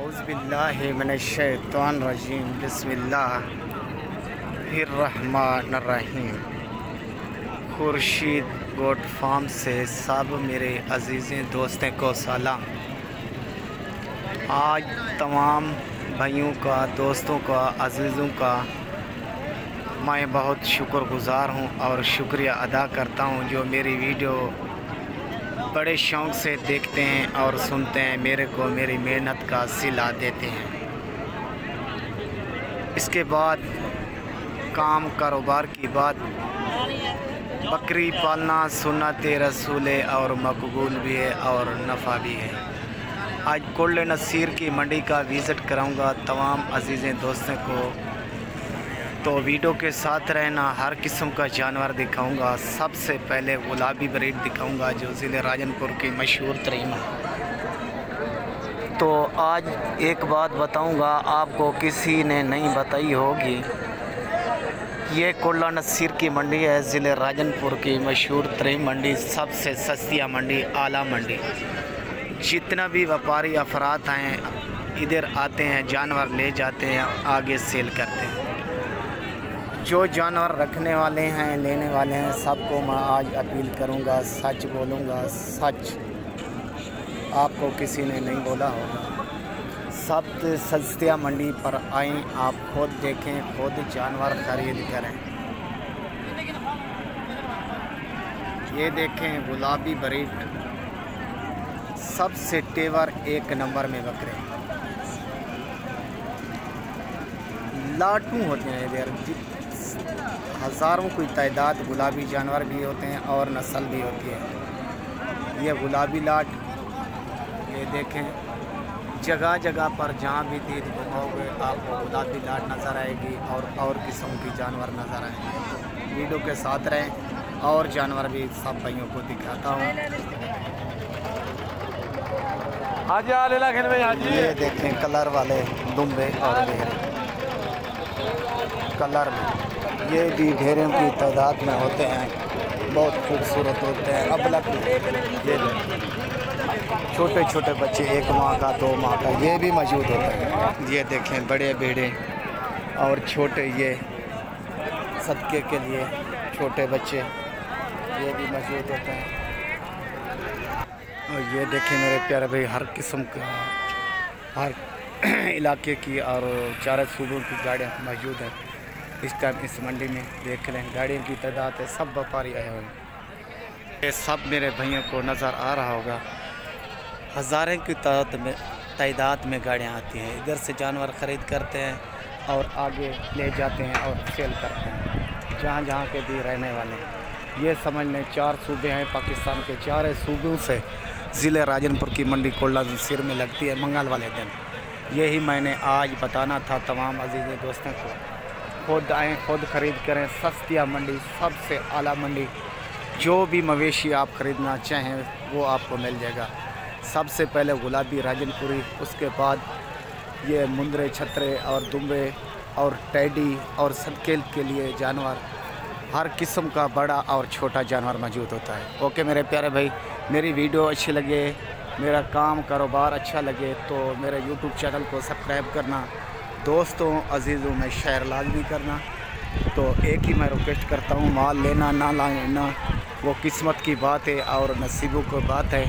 औज़ुबिल्लाहि मिनश्शैतानिर्रजीम बिस्मिल्लाहिर्रहमानिर्रहीम। Khurshid goat farm से सब मेरे अजीज़ें दोस्तों को सलाम। आज तमाम भाइयों का, दोस्तों का, अजीज़ों का मैं बहुत शुक्रगुज़ार हूँ और शुक्रिया अदा करता हूँ जो मेरी वीडियो बड़े शौक़ से देखते हैं और सुनते हैं, मेरे को मेरी मेहनत का सिला देते हैं। इसके बाद काम कारोबार की बात, बकरी पालना सुन्नत रसूल और मकबूल भी है और नफ़ा भी है। आज कोल्ड नसीर की मंडी का विज़िट कराऊंगा तमाम अजीज़ें दोस्तों को, तो वीडियो के साथ रहना। हर किस्म का जानवर दिखाऊंगा। सबसे पहले गुलाबी ब्रीड दिखाऊंगा जो ज़िले राजनपुर की मशहूर तरीन है। तो आज एक बात बताऊंगा आपको, किसी ने नहीं बताई होगी। ये कोल्ला नसीर की मंडी है, ज़िले राजनपुर की मशहूर तरीन मंडी, सबसे सस्तिया मंडी, आला मंडी। जितना भी व्यापारी अफराद हैं इधर आते हैं, जानवर ले जाते हैं, आगे सेल करते हैं। जो जानवर रखने वाले हैं, लेने वाले हैं, सबको मैं आज अपील करूंगा, सच बोलूंगा। सच आपको किसी ने नहीं बोला होगा। सब सस्तिया मंडी पर आएँ, आप खुद देखें, खुद जानवर खरीद करें। ये देखें गुलाबी ब्रीड, सबसे तेवर एक नंबर में बकरे लाटू होते हैं इधर। हज़ारों की तादाद गुलाबी जानवर भी होते हैं और नस्ल भी होती है। ये गुलाबी लाट, ये देखें जगह जगह पर जहाँ भी दीद घुमाओगे आपको गुलाबी लाट नज़र आएगी और किस्म की जानवर नज़र आएंगे। तो वीडियो के साथ रहें और जानवर भी सब भाइयों को दिखाता हूँ। ये देखें कलर वाले दुम्बे और भेड़े, कलर में ये भी भेड़ों की तादाद में होते हैं, बहुत खूबसूरत होते हैं। अबलग ये छोटे छोटे बच्चे, 1 माह का 2 माह का, ये भी मौजूद होते हैं। ये देखें बड़े भेड़े और छोटे, ये सदके के लिए छोटे बच्चे, ये भी मौजूद होते हैं। और ये देखें मेरे प्यारे भाई, हर किस्म का, हर इलाके की और 4 सूबों की गाड़ियाँ मौजूद हैं इस टाइम इस मंडी में। देख लें गाड़ियों की तादाद है, सब व्यापारी आए हुए हैं। ये सब मेरे भाइयों को नज़र आ रहा होगा, हज़ारों की तादाद में गाड़ियाँ आती हैं। इधर से जानवर ख़रीद करते हैं और आगे ले जाते हैं और सेल करते हैं जहाँ जहाँ के भी रहने वाले हैं। ये समझ लें 4 सूबे हैं पाकिस्तान के, 4 सूबों से ज़िले राजनपुर की मंडी कोल्ला नसीर में लगती है मंगल वाले दिन। यही मैंने आज बताना था तमाम अजीज़ दोस्तों को। खुद आएँ, खुद ख़रीद करें। सस्तिया मंडी, सबसे आला मंडी। जो भी मवेशी आप ख़रीदना चाहें वो आपको मिल जाएगा। सबसे पहले गुलाबी राजनपुरी, उसके बाद ये मुंदरे, छतरे और दुम्बे और टैडी और सदके के लिए जानवर, हर किस्म का बड़ा और छोटा जानवर मौजूद होता है। ओके मेरे प्यारे भाई, मेरी वीडियो अच्छी लगे, मेरा काम कारोबार अच्छा लगे तो मेरे यूट्यूब चैनल को सब्सक्राइब करना, दोस्तों अजीज़ों में शेयर लाजमी करना। तो एक ही मैं रिक्वेस्ट करता हूँ, माल लेना ना लेना वो किस्मत की बात है और नसीबों की बात है।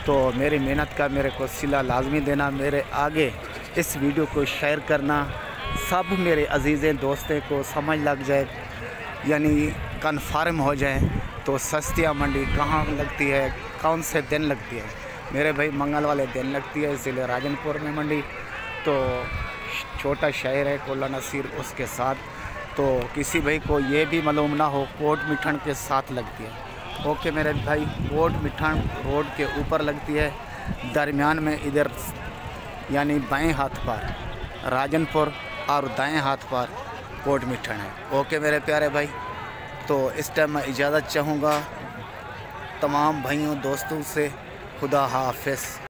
तो मेरी मेहनत का मेरे को सिला लाजमी देना, मेरे आगे इस वीडियो को शेयर करना, सब मेरे अजीज़ें दोस्तों को समझ लग जाए, यानी कन्फर्म हो जाए। तो सस्तिया मंडी कहाँ लगती है, कौन से दिन लगती है? मेरे भाई मंगल वाले दिन लगती है ज़िले राजनपुर में मंडी। तो छोटा शहर है कोल्ला नसीर, उसके साथ तो किसी भाई को ये भी मालूम ना हो, कोट मिठन के साथ लगती है। ओके मेरे भाई, कोट मिठन रोड के ऊपर लगती है, दरमियान में इधर यानी बाएं हाथ पर राजनपुर और दाएं हाथ पर कोट मिठन है। ओके मेरे प्यारे भाई, तो इस टाइम मैं इजाज़त चाहूँगा तमाम भाइयों दोस्तों से। खुदा हाफिज़।